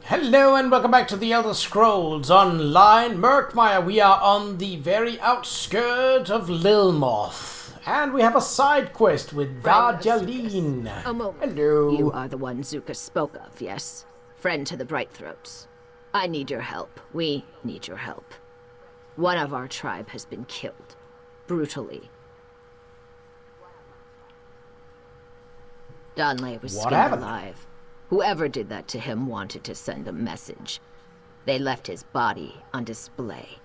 Hello and welcome back to the Elder Scrolls Online Murkmire. We are on the very outskirts of Lilmoth. And we have a side quest with Darjaleen. A moment. Hello. You are the one Zuka spoke of, yes? Friend to the Brightthroats. I need your help. We need your help. One of our tribe has been killed. Brutally. Donley was skinned alive. Whoever did that to him wanted to send a message. They left his body on display.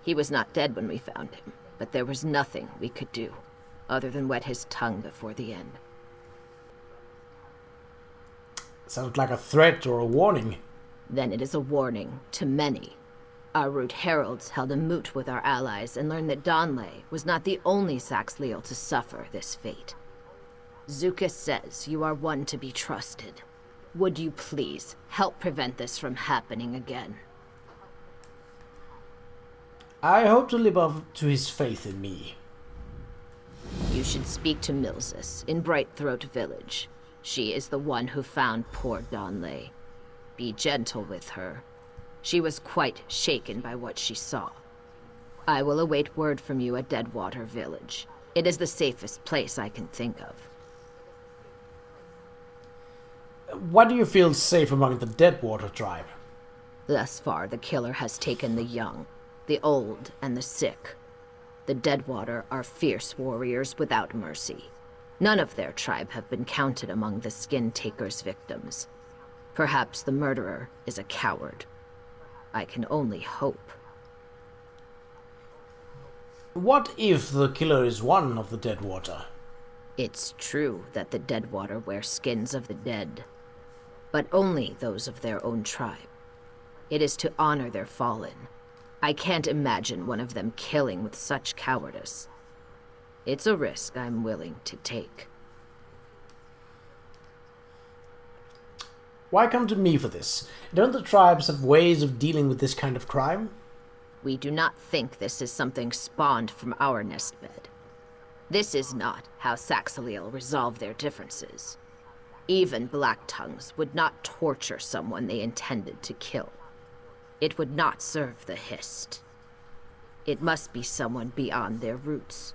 He was not dead when we found him, but there was nothing we could do, other than wet his tongue before the end. Sounds like a threat or a warning. Then it is a warning to many. Our root heralds held a moot with our allies and learned that Donley was not the only Saxleal to suffer this fate. Zuka says you are one to be trusted. Would you please help prevent this from happening again? I hope to live up to his faith in me. You should speak to Milzus in Brightthroat Village. She is the one who found poor Donley. Be gentle with her. She was quite shaken by what she saw. I will await word from you at Deadwater Village. It is the safest place I can think of. Why do you feel safe among the Deadwater tribe? Thus far, the killer has taken the young, the old, and the sick. The Deadwater are fierce warriors without mercy. None of their tribe have been counted among the Skin Taker's victims. Perhaps the murderer is a coward. I can only hope. What if the killer is one of the Deadwater? It's true that the Deadwater wear skins of the dead, but only those of their own tribe. It is to honor their fallen. I can't imagine one of them killing with such cowardice. It's a risk I'm willing to take. Why come to me for this? Don't the tribes have ways of dealing with this kind of crime? We do not think this is something spawned from our nest bed. This is not how Saxleal resolve their differences. Even Black Tongues would not torture someone they intended to kill. It would not serve the Hist. It must be someone beyond their roots.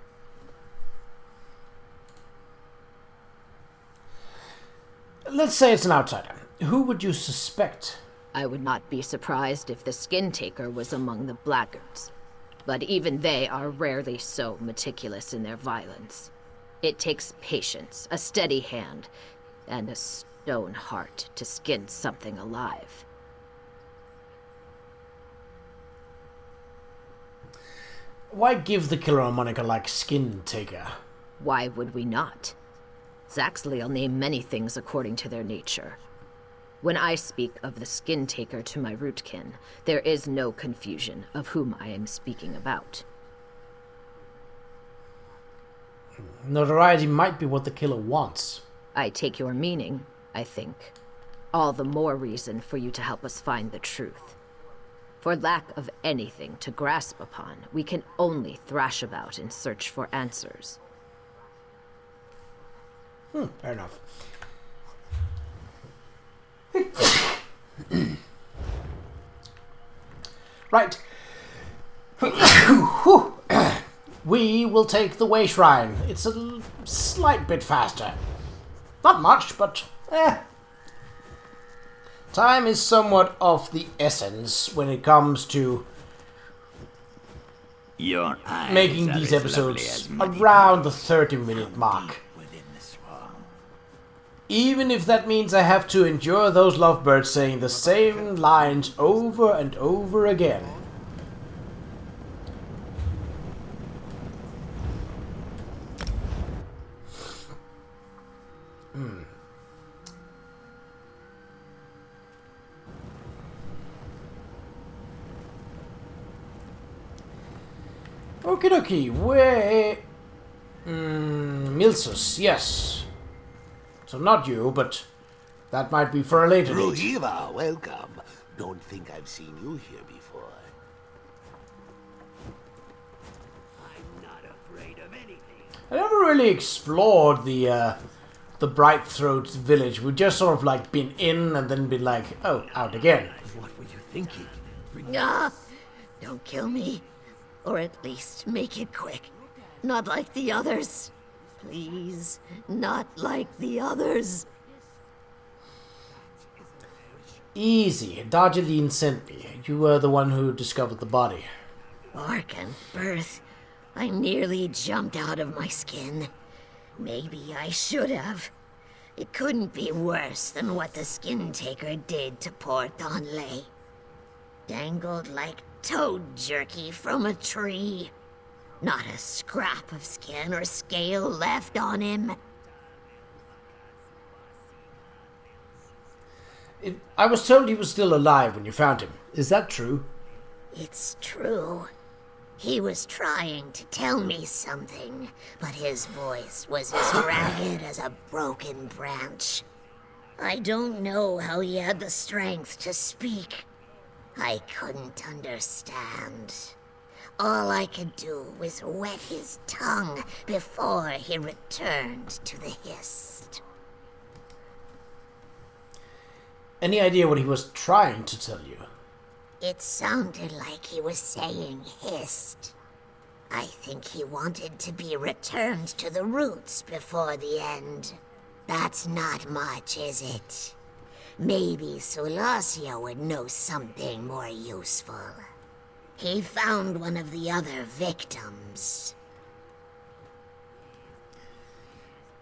Let's say it's an outsider. Who would you suspect? I would not be surprised if the Skin Taker was among the blackguards. But even they are rarely so meticulous in their violence. It takes patience, a steady hand, and a stone heart to skin something alive. Why give the killer a moniker like Skin Taker? Why would we not? Saxleal name many things according to their nature. When I speak of the Skin Taker to my rootkin, there is no confusion of whom I am speaking about. Notoriety might be what the killer wants. I take your meaning, I think. All the more reason for you to help us find the truth. For lack of anything to grasp upon, we can only thrash about and search for answers. Fair enough. Right. We will take the Way Shrine. It's a slight bit faster. Not much, but time is somewhat of the essence when it comes to making these episodes around the 30-minute mark. Even if that means I have to endure those lovebirds saying the same lines over and over again. Okie dokie, where... Milzus, yes. So not you, but that might be for a later date. Rohiva, welcome. Don't think I've seen you here before. I'm not afraid of anything. I never really explored the the Brightthroat village. We've just sort of like been in and then been like, oh, out again. What were you thinking? Ah, don't kill me. Or at least make it quick. Not like the others. Please, not like the others. Easy. Darjeeling sent me. You were the one who discovered the body. Bark and birth. I nearly jumped out of my skin. Maybe I should have. It couldn't be worse than what the skin taker did to poor Donley. Dangled like toad jerky from a tree. Not a scrap of skin or scale left on him. I was told he was still alive when you found him. Is that true? It's true. He was trying to tell me something, but his voice was as ragged as a broken branch. I don't know how he had the strength to speak. I couldn't understand. All I could do was wet his tongue before he returned to the hist. Any idea what he was trying to tell you? It sounded like he was saying hist. I think he wanted to be returned to the roots before the end. That's not much, is it? Maybe Sulacia would know something more useful. He found one of the other victims.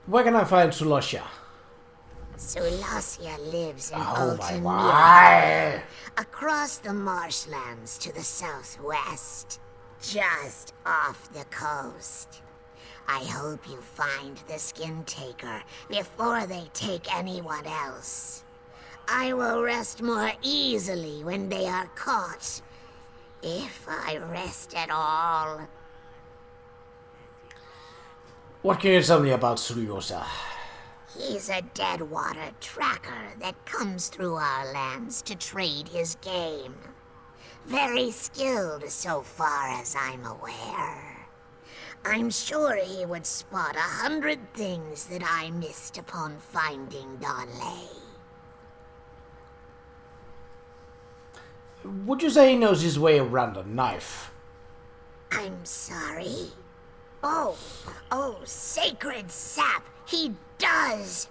Where can I find Sulacia? Sulacia lives in Oh my Altamira, why? across the marshlands to the southwest, just off the coast. I hope you find the skin taker before they take anyone else. I will rest more easily when they are caught, if I rest at all. What can you tell me about Sulacia? He's a deadwater tracker that comes through our lands to trade his game. Very skilled so far as I'm aware. I'm sure he would spot 100 things that I missed upon finding Donley. Would you say he knows his way around a knife? I'm sorry. Oh, sacred sap, he does!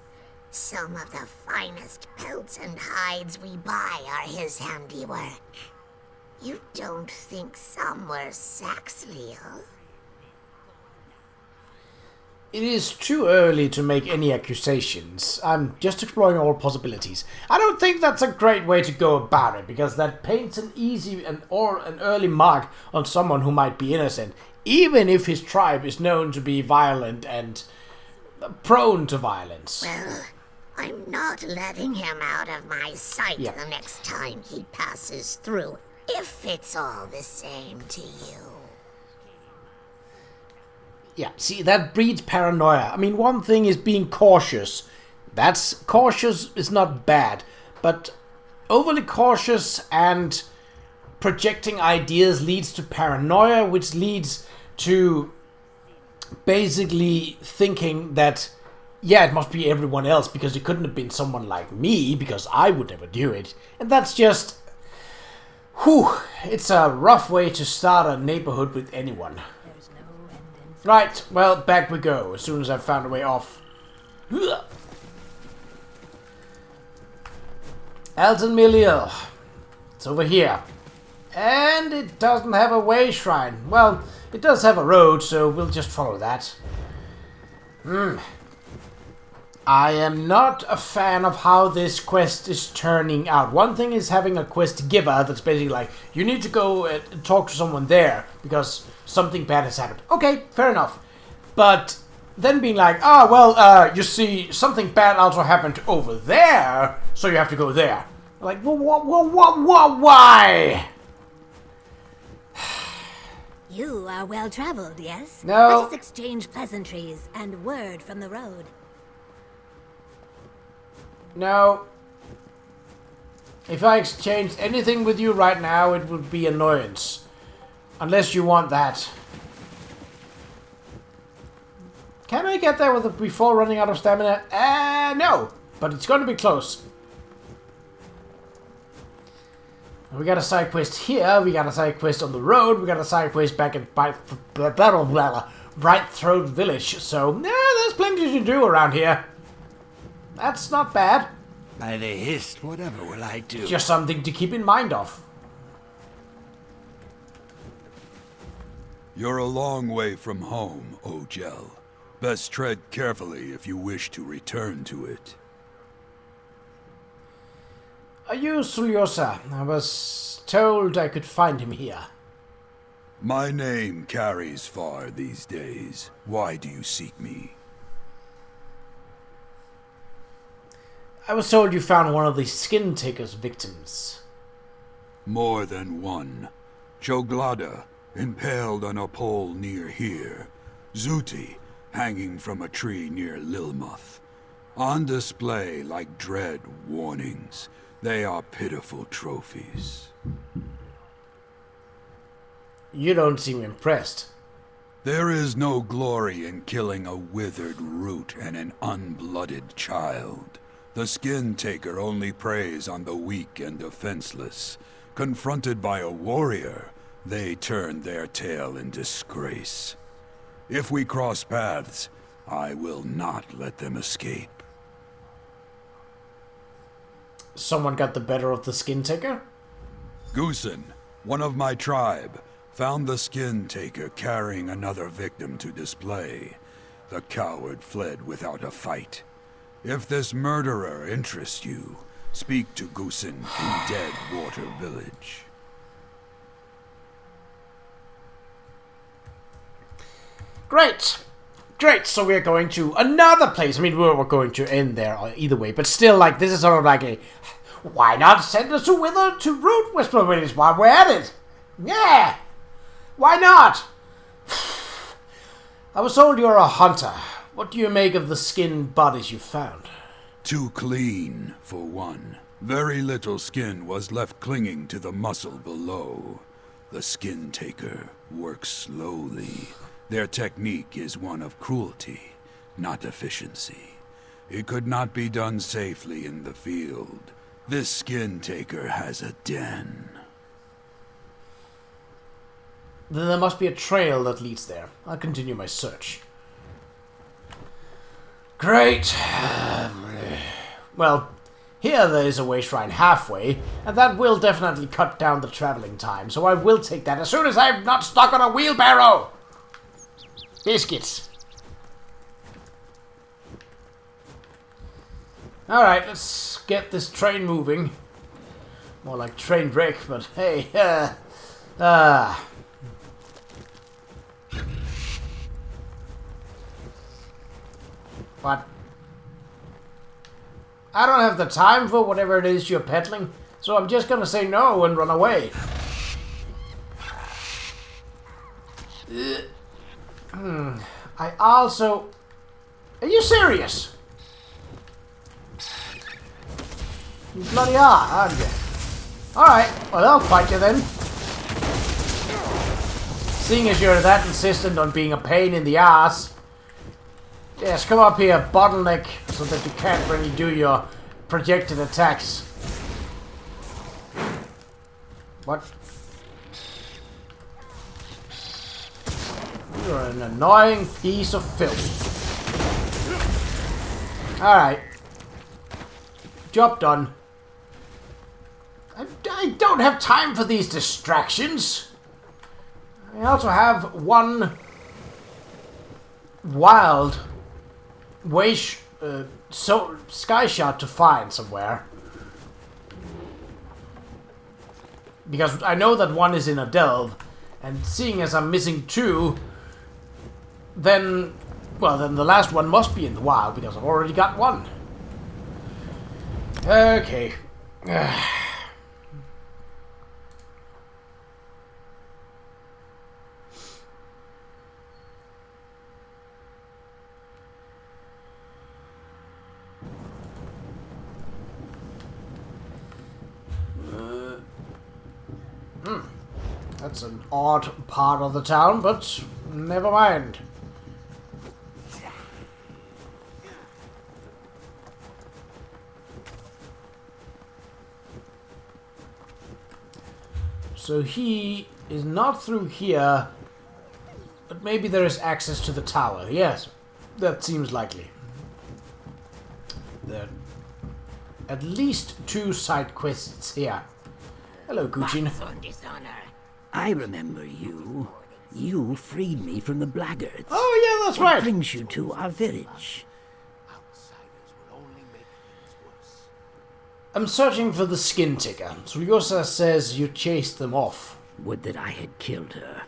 Some of the finest pelts and hides we buy are his handiwork. You don't think some were Saxleal? It is too early to make any accusations. I'm just exploring all possibilities. I don't think that's a great way to go about it, because that paints an easy or an early mark on someone who might be innocent, even if his tribe is known to be violent and prone to violence. Well, I'm not letting him out of my sight the next time he passes through, if it's all the same to you. Yeah, see, that breeds paranoia. I mean, one thing is being cautious. Cautious is not bad, but overly cautious and projecting ideas leads to paranoia, which leads to basically thinking that, yeah, it must be everyone else, because it couldn't have been someone like me, because I would never do it. And that's just... whew, it's a rough way to start a neighborhood with anyone. Right, well, back we go, as soon as I've found a way off. Alton Miliel. It's over here. And it doesn't have a way shrine. Well, it does have a road, so we'll just follow that. I am not a fan of how this quest is turning out. One thing is having a quest giver that's basically like, you need to go and talk to someone there because something bad has happened. Okay, fair enough. But then being like, you see, something bad also happened over there, so you have to go there. Like, why? You are well-traveled, yes? No. Let us exchange pleasantries and word from the road. No. If I exchanged anything with you right now, it would be annoyance. Unless you want that. Can I get there before running out of stamina? No. But it's going to be close. We got a side quest here. We got a side quest on the road. We got a side quest back at Bright Throat Village. So, there's plenty to do around here. That's not bad. By the hist, whatever will I do? Just something to keep in mind of. You're a long way from home, Ogel. Best tread carefully if you wish to return to it. Are you Suliosa? I was told I could find him here. My name carries far these days. Why do you seek me? I was told you found one of the Skin Taker's victims. More than one. Choglada, impaled on a pole near here. Zuti, hanging from a tree near Lilmuth. On display like dread warnings. They are pitiful trophies. You don't seem impressed. There is no glory in killing a withered root and an unblooded child. The Skin Taker only preys on the weak and defenseless. Confronted by a warrior, they turn their tail in disgrace. If we cross paths, I will not let them escape. Someone got the better of the Skin Taker? Goosen, one of my tribe, found the Skin Taker carrying another victim to display. The coward fled without a fight. If this murderer interests you, speak to Goosen in Dead Water Village. Great! Great, so we're going to another place. I mean, we're going to end there either way, but still, like, this is sort of like a... Why not send us to Root Whisper Village while we're at it? Yeah! Why not? I was told you're a hunter. What do you make of the skinned bodies you found? Too clean, for one. Very little skin was left clinging to the muscle below. The Skin Taker works slowly. Their technique is one of cruelty, not efficiency. It could not be done safely in the field. This Skin Taker has a den. Then there must be a trail that leads there. I'll continue my search. Great. Well, here there is a way shrine halfway, and that will definitely cut down the traveling time, so I will take that as soon as I'm not stuck on a wheelbarrow. Biscuits. Alright, let's get this train moving. More like train wreck, but hey, What? I don't have the time for whatever it is you're peddling, so I'm just gonna say no and run away. I also... Are you serious? You bloody are, aren't you? Alright, well I'll fight you then. Seeing as you're that insistent on being a pain in the ass. Yes, come up here, bottleneck, so that you can't really do your projected attacks. What? You're an annoying piece of filth. Alright. Job done. I don't have time for these distractions. I also have one wild sky shot to find somewhere. Because I know that one is in a delve, and seeing as I'm missing two, then the last one must be in the wild, because I've already got one. Okay. That's an odd part of the town, but never mind. So he is not through here, but maybe there is access to the tower. Yes, that seems likely. There are at least 2 side quests here. Hello, Guchin. I remember you. You freed me from the blackguards. Oh, yeah, that's What right. brings you to our village? Outsiders will only make things worse. I'm searching for the skin ticker. Suryosa says you chased them off. Would that I had killed her.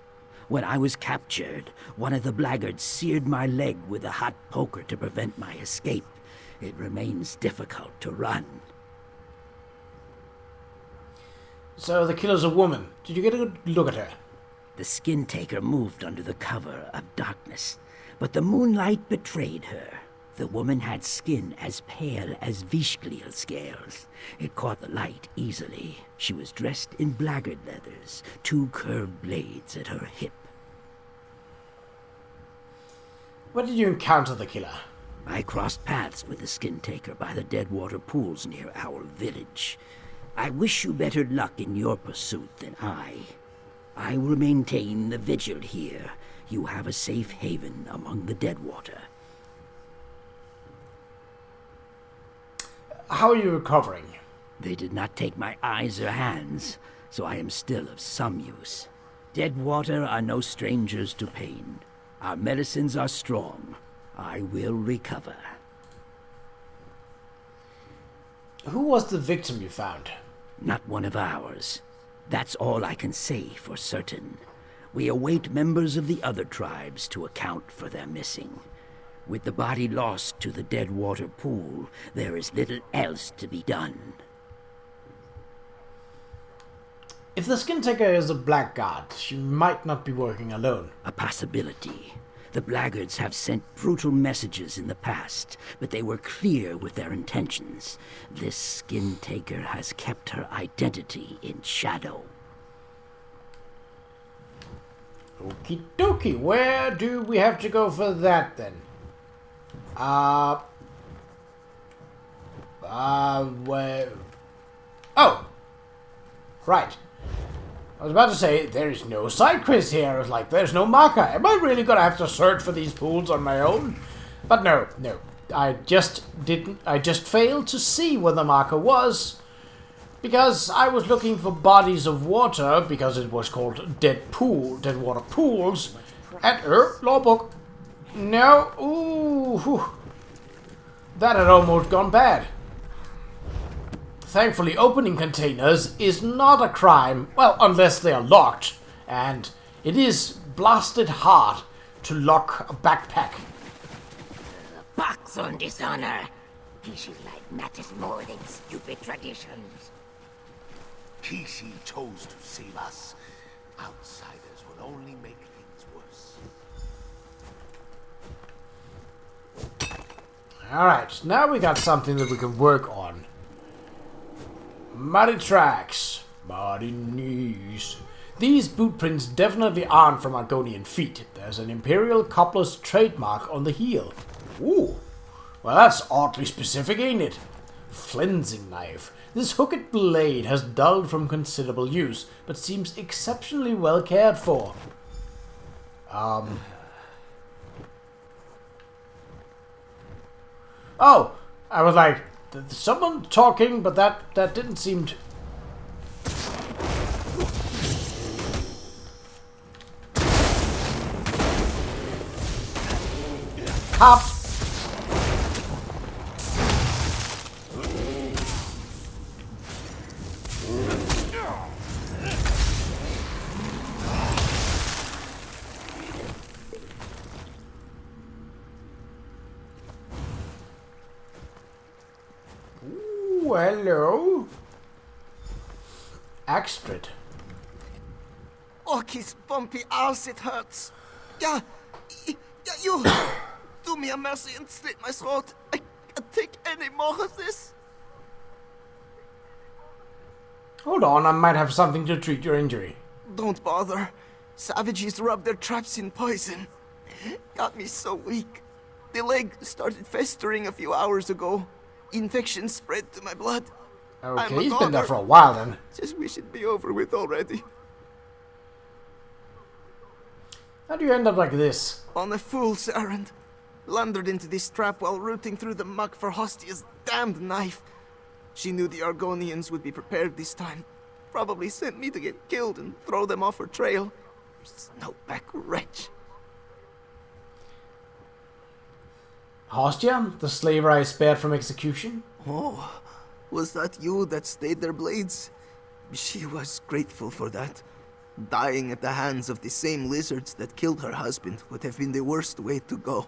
When I was captured, one of the blackguards seared my leg with a hot poker to prevent my escape. It remains difficult to run. So the killer's a woman. Did you get a good look at her? The skin taker moved under the cover of darkness, but the moonlight betrayed her. The woman had skin as pale as Vishgliel scales. It caught the light easily. She was dressed in blackguard leathers, 2 curved blades at her hip. Where did you encounter the killer? I crossed paths with the skin taker by the Deadwater pools near our village. I wish you better luck in your pursuit than I. I will maintain the vigil here. You have a safe haven among the Deadwater. How are you recovering? They did not take my eyes or hands, so I am still of some use. Deadwater are no strangers to pain. Our medicines are strong. I will recover. Who was the victim you found? Not one of ours. That's all I can say for certain. We await members of the other tribes to account for their missing. With the body lost to the Deadwater pool, there is little else to be done. If the skin taker is a blackguard, she might not be working alone. A possibility. The blackguards have sent brutal messages in the past, but they were clear with their intentions. This skin taker has kept her identity in shadow. Okie dokie, where do we have to go for that then? Where? Oh! Right. I was about to say, there is no side quiz here. I was like, there's no marker. Am I really gonna have to search for these pools on my own? But no. I just failed to see where the marker was. Because I was looking for bodies of water, because it was called Deadwater Pools. And, law book. No, ooh. That had almost gone bad. Thankfully, opening containers is not a crime, well, unless they are locked, and it is blasted hard to lock a backpack. Box on dishonor. Kishi life matters more than stupid traditions. Kishi chose to save us. Outsiders will only make things worse. Alright, now we got something that we can work on. Muddy tracks. Muddy knees. These boot prints definitely aren't from Argonian feet. There's an Imperial Cobbler's trademark on the heel. Ooh. Well, that's oddly specific, ain't it? Flensing knife. This hooked blade has dulled from considerable use, but seems exceptionally well cared for. Oh! I was like, someone talking, but that didn't seem to... Hop! Ooh, hello. Axtrid. Oh, his bumpy arse, it hurts. Yeah, you do me a mercy and slit my throat. I can't take any more of this. Hold on, I might have something to treat your injury. Don't bother. Savages rub their traps in poison. Got me so weak. The leg started festering a few hours ago. Infection spread to my blood. Okay, I'm a he's been there goner. for a while then. Just wish it'd be over with already. How do you end up like this? On a fool's errand. Blundered into this trap while rooting through the muck for Hostia's damned knife. She knew the Argonians would be prepared this time. Probably sent me to get killed and throw them off her trail. Snowback wretch. Hostia, the slaver I spared from execution? Oh, was that you that stayed their blades? She was grateful for that. Dying at the hands of the same lizards that killed her husband would have been the worst way to go.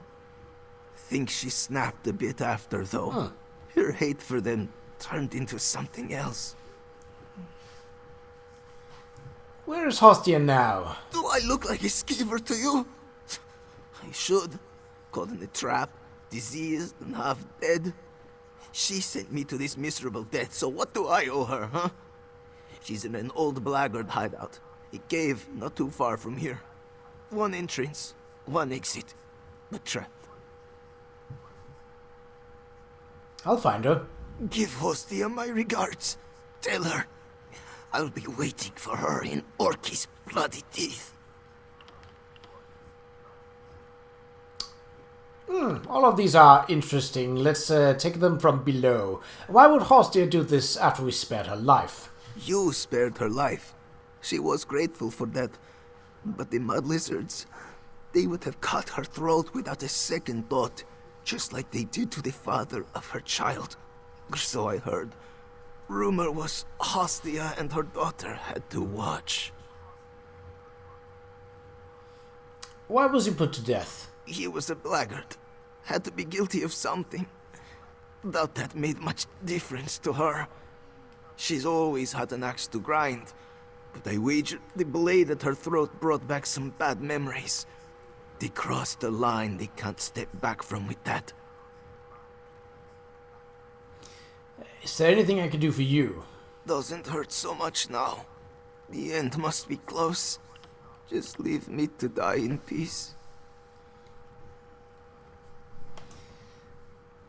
Think she snapped a bit after, though. Huh. Her hate for them turned into something else. Where is Hostia now? Do I look like a skeever to you? I should. Caught in a trap, diseased and half dead. She sent me to this miserable death, so what do I owe her, huh? She's in an old blackguard hideout. A cave not too far from here. One entrance, one exit, but trapped. I'll find her. Give Hostia my regards. Tell her I'll be waiting for her in Orky's bloody teeth. All of these are interesting. Let's take them from below. Why would Hostia do this after we spared her life? You spared her life. She was grateful for that. But the mud lizards, they would have cut her throat without a second thought, just like they did to the father of her child. Or so I heard. Rumor was Hostia and her daughter had to watch. Why was he put to death? He was a blackguard. Had to be guilty of something. Doubt that made much difference to her. She's always had an axe to grind. But I wager the blade at her throat brought back some bad memories. They crossed a line they can't step back from with that. Is there anything I can do for you? Doesn't hurt so much now. The end must be close. Just leave me to die in peace.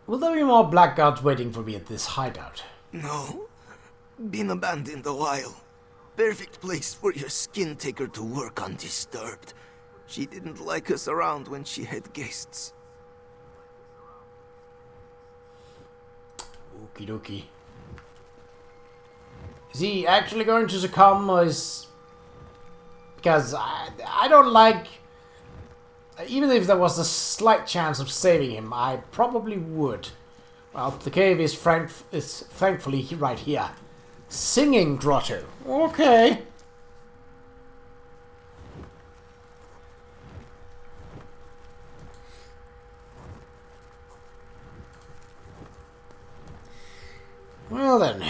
Will there be more blackguards waiting for me at this hideout? No. Been abandoned a while. Perfect place for your skin taker to work undisturbed. She didn't like us around when she had guests. Okie dokie. Is he actually going to succumb, or is... Because I don't like... Even if there was a slight chance of saving him, I probably would. Well, the cave is thankfully right here. Singing grotto. Okay. Well then.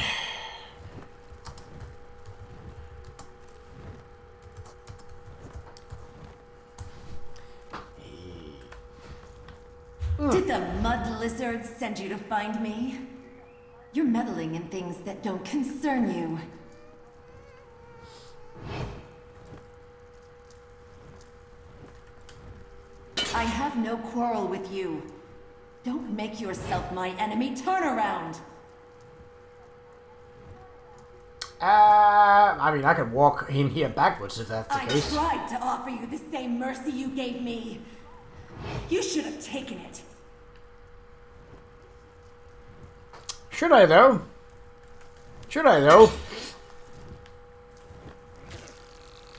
Did the mud lizards send you to find me? You're meddling in things that don't concern you. I have no quarrel with you. Don't make yourself my enemy. Turn around! I mean, I can walk in here backwards if that's the I case. tried to offer you the same mercy you gave me. You should have taken it. Should I though? Should I though?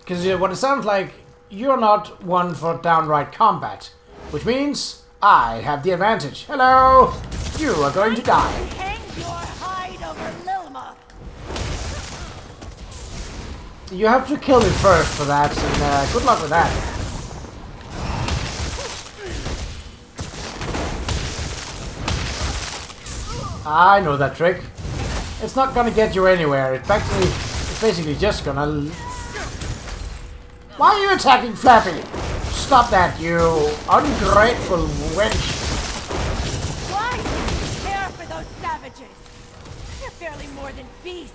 Because what it sounds like, you're not one for downright combat. Which means, I have the advantage. Hello! You are going to die. Hang your hide over Lilma. You have to kill me first for that, and good luck with that. I know that trick. It's not gonna get you anywhere. It's basically just gonna... Why are you attacking Flappy? Stop that, you ungrateful wench. Why do you care for those savages? They're barely more than beasts.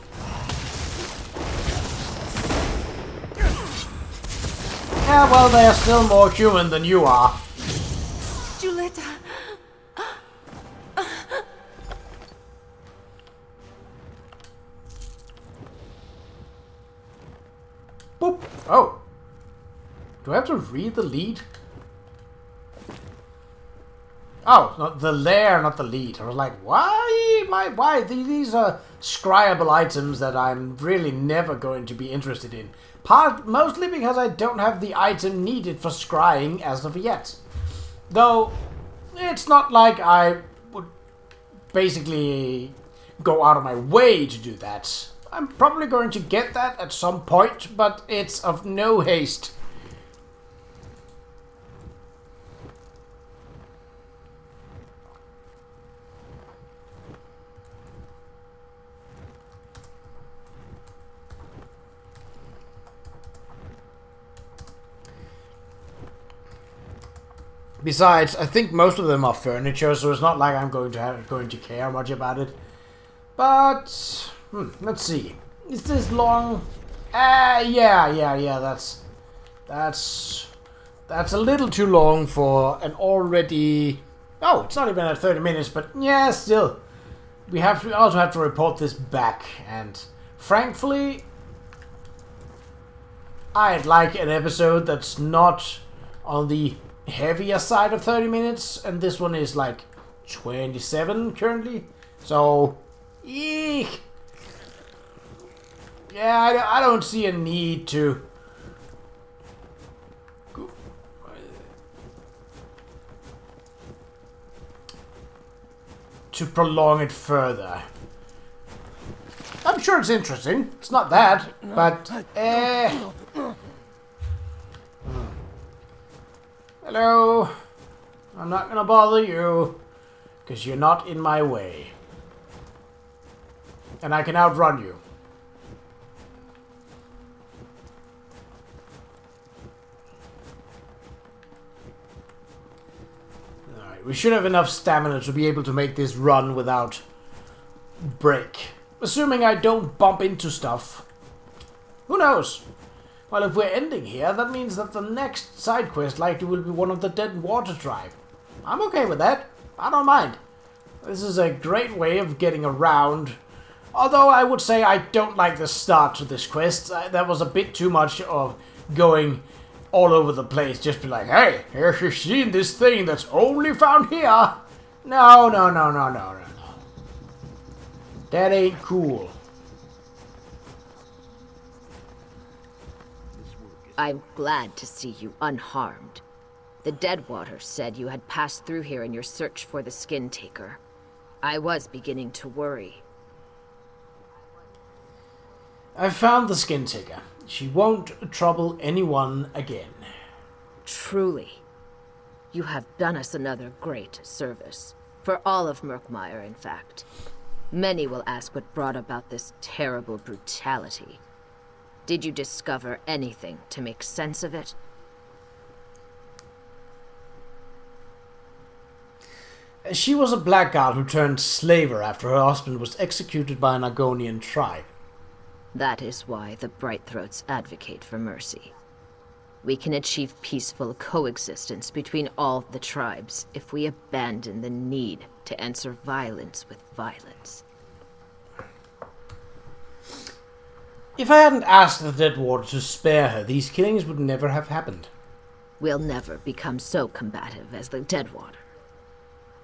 Yeah, well, they are still more human than you are. Juletta. Boop. Oh. Do I have to read the lead? Oh, not the lair, not the lead. I was like, why? These are scryable items that I'm really never going to be interested in. Mostly because I don't have the item needed for scrying as of yet. Though, it's not like I would basically go out of my way to do that. I'm probably going to get that at some point, but it's of no haste. Besides, I think most of them are furniture, so it's not like I'm going to care much about it. But let's see. Is this long? Yeah. That's a little too long for an already. Oh, it's not even at 30 minutes, but yeah, still. We also have to report this back, and frankly, I'd like an episode that's not on the heavier side of 30 minutes, and this one is like 27 currently, so eek. Yeah, I don't see a need to prolong it further. I'm sure it's interesting, it's not that, but hello. I'm not gonna bother you, because you're not in my way. And I can outrun you. Alright, we should have enough stamina to be able to make this run without break. Assuming I don't bump into stuff. Who knows? Well, if we're ending here, that means that the next side quest likely will be one of the Dead Water tribe. I'm okay with that. I don't mind. This is a great way of getting around. Although I would say I don't like the start to this quest. That was a bit too much of going all over the place. Just be like, hey, here's you seen this thing that's only found here. No. That ain't cool. I'm glad to see you unharmed. The Deadwater said you had passed through here in your search for the Skin Taker. I was beginning to worry. I found the Skin Taker. She won't trouble anyone again. Truly. You have done us another great service. For all of Murkmire, in fact. Many will ask what brought about this terrible brutality. Did you discover anything to make sense of it? She was a blackguard who turned slaver after her husband was executed by an Argonian tribe. That is why the Brightthroats advocate for mercy. We can achieve peaceful coexistence between all the tribes if we abandon the need to answer violence with violence. If I hadn't asked the Deadwater to spare her, these killings would never have happened. We'll never become so combative as the Deadwater.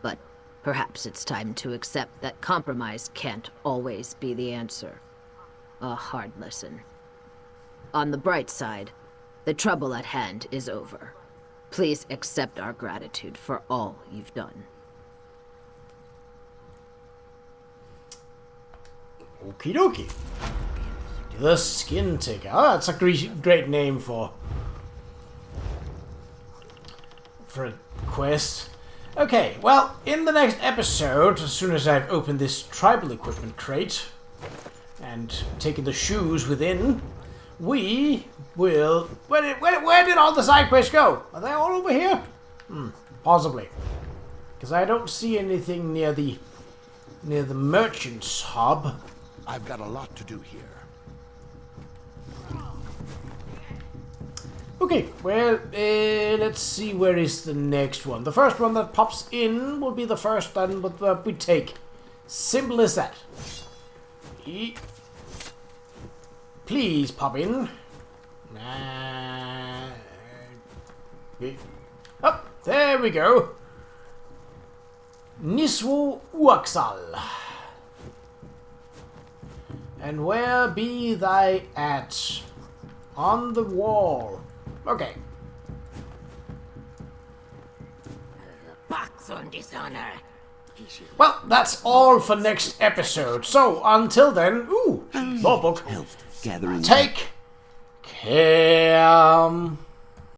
But perhaps it's time to accept that compromise can't always be the answer. A hard lesson. On the bright side, the trouble at hand is over. Please accept our gratitude for all you've done. Okie dokie. The Skin Taker. Oh, that's a great name for a quest. Okay, well, in the next episode, as soon as I've opened this tribal equipment crate and taken the shoes within, we will... Where did all the side quests go? Are they all over here? Possibly. Because I don't see anything near the merchant's hub. I've got a lot to do here. Okay, well, let's see, where is the next one? The first one that pops in will be the first one that we take. Simple as that. Please pop in. Oh, there we go. Niswu Uaxal. And where be thy at? On the wall. Okay. Box on dishonor. Well, that's all for next episode. So, until then, law book. Gathering. Take care.